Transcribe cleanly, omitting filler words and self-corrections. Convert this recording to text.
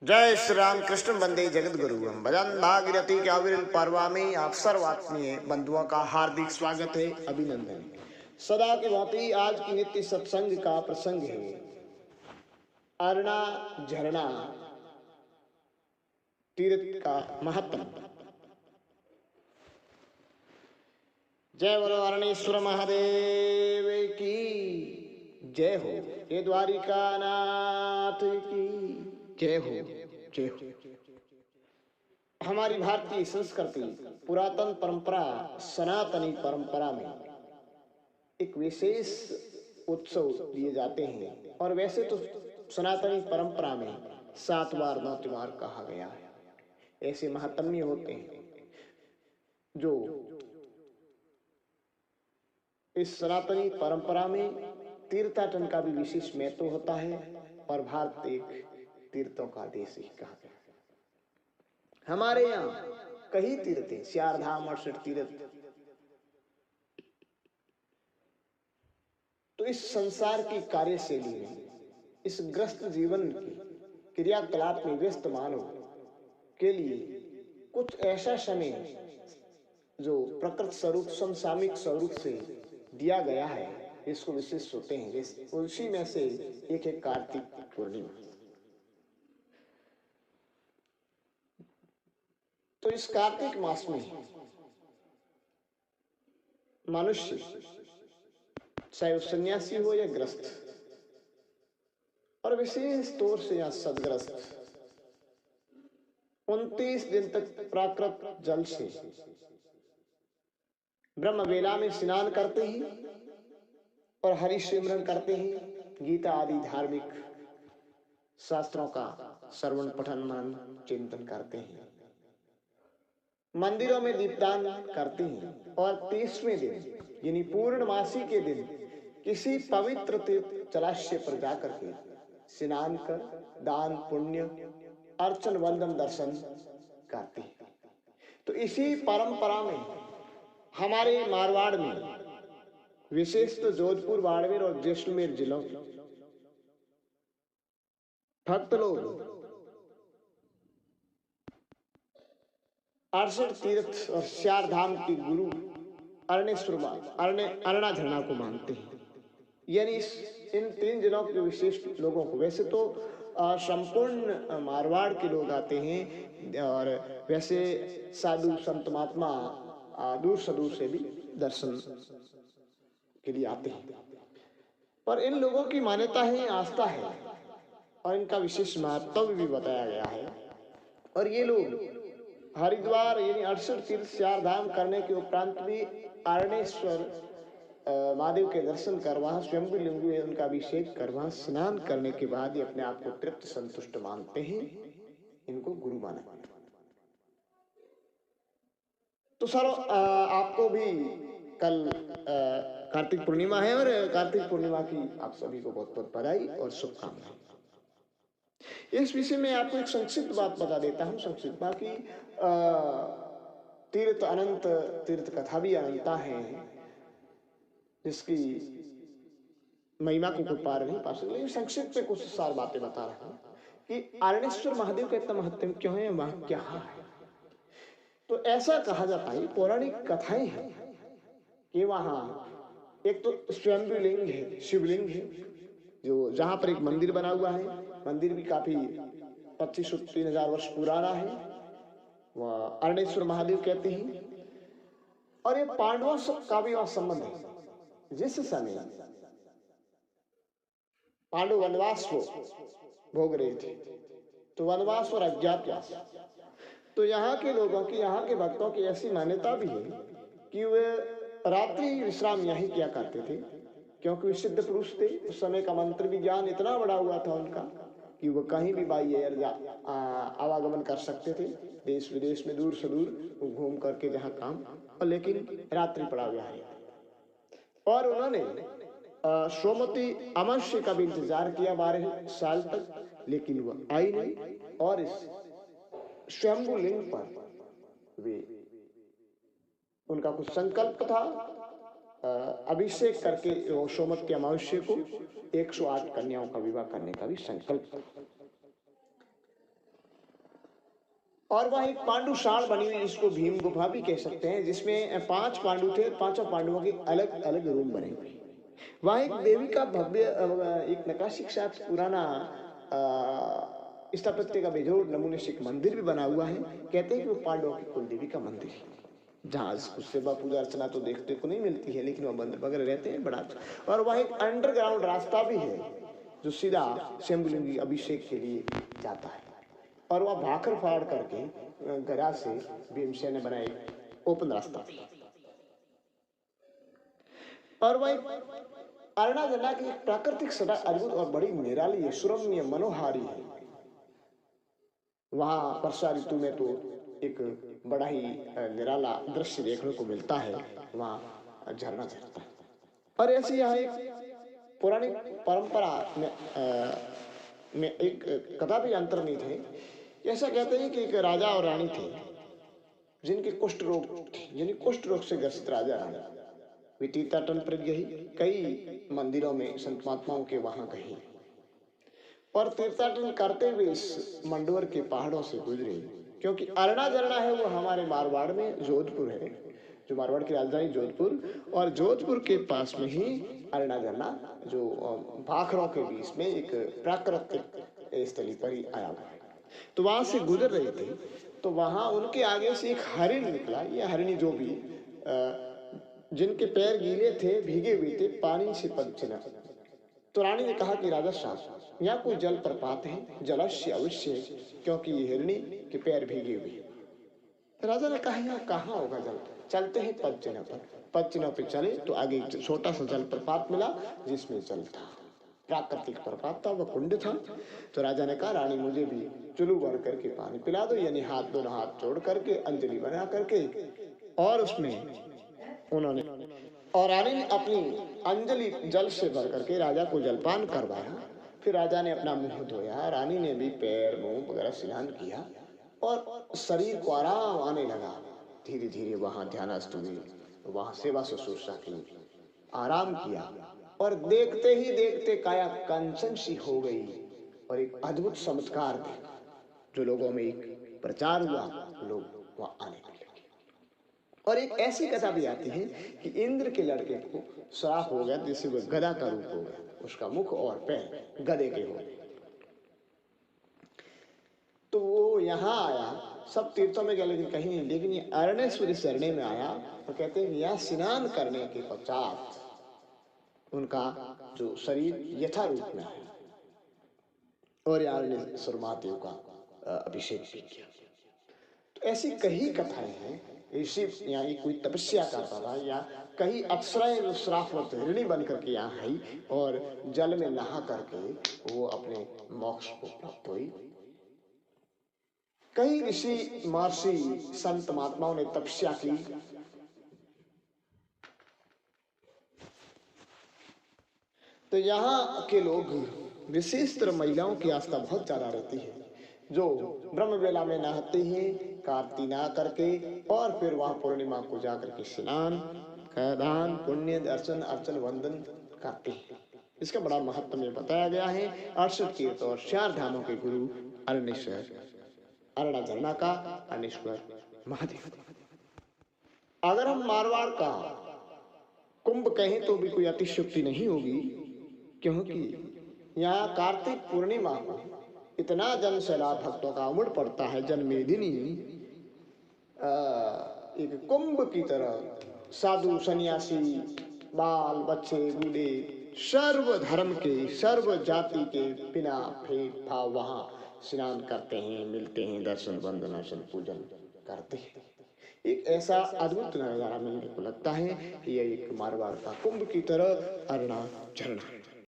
जय श्री राम कृष्ण वंदे जगत गुरु हम भजन भागीरथी के अविरल पर्वा में आप सर्व आत्मीय बंधुओं का हार्दिक स्वागत है, अभिनंदन। सदा की भांति आज की नित्य सत्संग का प्रसंग है अरना झरना तीर्थ का महत्व। जय बोलो अरणेश्वर महादेव की जय हो, ये द्वारिका नाथ की जय हो, जय हो। हमारी भारतीय संस्कृति पुरातन परंपरा सनातनी परंपरा में एक विशेष उत्सव दिए जाते हैं और वैसे तो सनातनी परंपरा में 7 बार 9 त्योहार कहा गया है। ऐसे महात्म्य होते हैं जो इस सनातनी परंपरा में तीर्थाटन का भी विशेष महत्व होता है और भारत एक तीर्थों का देश ही कहा गया है। हमारे यहाँ कई तीर्थ हैं, चारधाम 68 तीर्थ। तो इस संसार की कार्यशैली में, इस ग्रस्त जीवन की क्रियाकलाप में व्यस्त मानव के लिए कुछ ऐसा समय जो प्रकृति स्वरूप समसामयिक स्वरूप से दिया गया है, इसको विशेष होते हैं। उसी में से एक है कार्तिक पूर्णिमा। तो इस कार्तिक मास में मनुष्य चाहे वो सन्यासी हो या ग्रस्त, और विशेष तौर से या सदग्रस्त 29 दिन तक प्राकृत जल से ब्रह्म वेला में स्नान करते हैं और हरि सिमरन करते हैं, गीता आदि धार्मिक शास्त्रों का श्रवण पठन मनन चिंतन करते हैं, मंदिरों में दीपदान करते हैं और 30वें दिन यानी पूर्णमासी के दिन किसी पवित्र तीर्थ जलाशय पर जाकर के स्नान कर दान पुण्य अर्चन वंदन दर्शन करते हैं। तो इसी परंपरा में हमारे मारवाड़ में विशेष तो जोधपुर बाड़मेर और जैसलमेर जिलों के भक्त लोग 68 तीर्थ और 4 धाम के गुरु अरना झरना को मानते हैं। यानी इन 3 जिलों के विशेष लोगों को, वैसे तो संपूर्ण मारवाड़ के लोग आते हैं और वैसे साधु संत महात्मा दूर सुदूर से भी दर्शन के लिए आते हैं। पर इन लोगों की मान्यता है, आस्था है और इनका विशेष महत्व भी बताया गया है। और ये लोग हरिद्वार यानी 68 तीर्थ 4 धाम करने के उपरांत भी अरणेश्वर महादेव के दर्शन कर वहां स्वयं लिंगु उनका अभिषेक कर वहां स्नान करने के बाद ही अपने आप को तृप्त संतुष्ट मानते हैं, इनको गुरु माना जाता है। तो सर आपको भी कल कार्तिक पूर्णिमा है और कार्तिक पूर्णिमा की आप सभी को बहुत बहुत बधाई और शुभकामनाएं। इस विषय में आपको एक संक्षिप्त बात बता देता हूं। संक्षिप्त बाकी तीर्थ अनंत तीर्थ कथा भी अनंता है, जिसकी महिमा को कोई पार नहीं पा सकता, लेकिन संक्षिप्त में कुछ सार बातें बता रहा हूं कि अरणेश्वर महादेव का इतना महत्व क्यों है, वहां क्या है। तो ऐसा कहा जाता है, पौराणिक कथाएं हैं कि वहां एक तो स्वयंभू लिंग है, शिवलिंग है, जो जहां पर एक मंदिर बना हुआ है। मंदिर भी काफी 25-3000 वर्ष पुराना है, वह अरणेश्वर महादेव कहते हैं। और ये पांडवों का भी वहां संबंध है। जिस समय पांडव वनवास को भोग रहे थे, तो वनवास और अज्ञातवास, तो यहाँ के लोगों की, यहाँ के भक्तों की ऐसी मान्यता भी है कि वे रात्रि विश्राम यहीं किया करते थे, क्योंकि वे सिद्ध पुरुष थे। उस समय का मंत्र विज्ञान इतना बड़ा हुआ था उनका कि वो कहीं भी बाई एयर आवागमन कर सकते थे, देश विदेश में दूर से दूर घूम करके जहाँ काम, और लेकिन रात्रि पड़ा हुआ है। और उन्होंने सोमवती अमावस्या का भी इंतजार किया 12 साल तक, लेकिन वह आई नहीं। और इस स्वयंभू लिंग पर वे, उनका कुछ संकल्प था, अभिषेक करके सोमवती अमावस्या को 108 कन्याओं का विवाह करने का भी संकल्प था। और वह एक पांडु साड़ बनी हुई, इसको भीम गुफा भी कह सकते हैं, जिसमें 5 पांडु थे, पांचों पांडुओं के अलग अलग रूम बने हुए। वहाँ एक देवी का भव्य एक नक्काशी के साथ पुराना स्थापत्य का बेजोड़ नमूने से एक मंदिर भी बना हुआ है। कहते हैं कि वो पांडवों की कुल देवी का मंदिर है, जहाँ सेवा पूजा अर्चना तो देखने को नहीं मिलती है, लेकिन वह मंदिर वगैरह रहते हैं बड़ा अच्छा। और वहाँ एक अंडरग्राउंड रास्ता भी है जो सीधा शंभुलिंग अभिषेक के लिए जाता है। और वह भाकर फाड़ करके गदा से भीमसेन ने बनाए ओपन रास्ता भी। और वह अरना जन्ना की एक प्राकृतिक सदा अद्भुत और बड़ी निराली है, सुरम्य मनोहारी है। वहां वर्षा ऋतु में तो एक बड़ा ही निराला दृश्य देखने को मिलता है, वहां झरना झरता है। और ऐसी यहाँ एक पौराणिक परंपरा में एक कथा भी अंतर्निहित है। ऐसा कहते हैं कि एक राजा और रानी थे जिनके कुष्ठ रोग थे, यानी कुष्ठ रोग से ग्रसित राजा रानी। वे तीर्थाटन पर गई, कई मंदिरों में संत महात्माओं के वहां गई और तीर्थाटन करते हुए इस मंडोर के पहाड़ों से गुजरे, क्योंकि अरना झरना है वो हमारे मारवाड़ में जोधपुर है, जो मारवाड़ की राजधानी जोधपुर, और जोधपुर के पास में ही अरना झरना जो भाखरों के बीच में एक प्राकृतिक स्थली पर ही आया हुआ है। तो वहां से गुजर रहे थे तो वहां उनके आगे से एक हरिण निकला। यह हरिणी जो भी जिनके पैर गीले थे, भीगे हुए थे, पानी से पदचिन्ह। तो रानी ने कहा कि राजा साहब, यहाँ कोई जल प्रपात है, जलस्य अवश्य है, क्योंकि ये हिरणी के पैर भीगे हुए। राजा ने कहा यहाँ कहाँ होगा जल, चलते हैं पदचिन्ह पर। पदचिन्ह पे चले तो आगे छोटा सा जल प्रपात मिला जिसमें जल था, प्राकृतिक प्रपात था, वह कुंड था। तो राजा ने कहा रानी मुझे भी चुलू भर करके पानी पिला दो, यानी हाथ दोनों हाथ जोड़ करके अंजलि बना करके, और उसमें उन्होंने और रानी ने अपनी अंजलि जल से भर करके राजा को जलपान करवाया। फिर राजा ने अपना मुंह धोया, रानी ने भी पैर मुंह वगैरह स्नान किया और शरीर को आराम आने लगा। धीरे धीरे वहां ध्यानस्थ हुए, वहां सेवा शुश्रूषा की, आराम किया और देखते ही देखते काया कंचन सी हो गई और एक अद्भुत चमत्कार देखा जो लोगों में एक प्रचार हुआ, लोग वहां आने लगे। और एक ऐसी कथा भी आती है कि इंद्र के लड़के को श्राप हो गया जिससे वह गधा का रूप हो गया, उसका मुख और पैर गधे के हो गए। तो वो यहाँ आया, सब तीर्थों में गया लेकिन कहीं नहीं, लेकिन ये अरण्येश्वरी शरणे में आया। और कहते हैं यहाँ स्नान करने के पश्चात उनका जो शरीर यथा रूप में आया और यहाँ ने सुरमादेव का अभिषेक भी किया। तो ऐसी कई कथाएं हैं। ऋषि यहाँ कोई तपस्या करता था, या कई अप्सराएं जो श्रापवत हिरणी बन करके यहाँ आई और जल में नहा करके वो अपने मोक्ष को प्राप्त हुई। कई ऋषि महर्षि संत महात्माओं ने तपस्या की। तो यहाँ के लोग विशेषतर महिलाओं की आस्था बहुत ज्यादा रहती है, जो ब्रह्म वेला में नहाते हैं कार्ती नहा करके, और फिर वहां पूर्णिमा को जाकर के स्नान दान पुण्य दर्शन अर्चन वंदन करते हैं। इसका बड़ा महत्व में बताया गया है। 68 तीर्थ और 4 धामों के गुरु अरण्येश्वर, अरना झरना का अरण्येश्वर महादेव। अगर हम मारवाड़ का कुंभ कहें तो भी कोई अतिशयोक्ति नहीं होगी, क्योंकि यहाँ कार्तिक पूर्णिमा को इतना जन सैलाब भक्तों का उमड़ पड़ता है। जन्मेदिनी एक कुंभ की तरह साधु सन्यासी बाल बच्चे बूढ़े सर्व धर्म के सर्व जाति के बिना भेदभाव वहां स्नान करते हैं, मिलते हैं, दर्शन वंदन अर्चन पूजन करते हैं। एक ऐसा अद्भुत नजारा मिलने को लगता है कि यह एक मारवाड़ का कुंभ की तरह अरना झरना।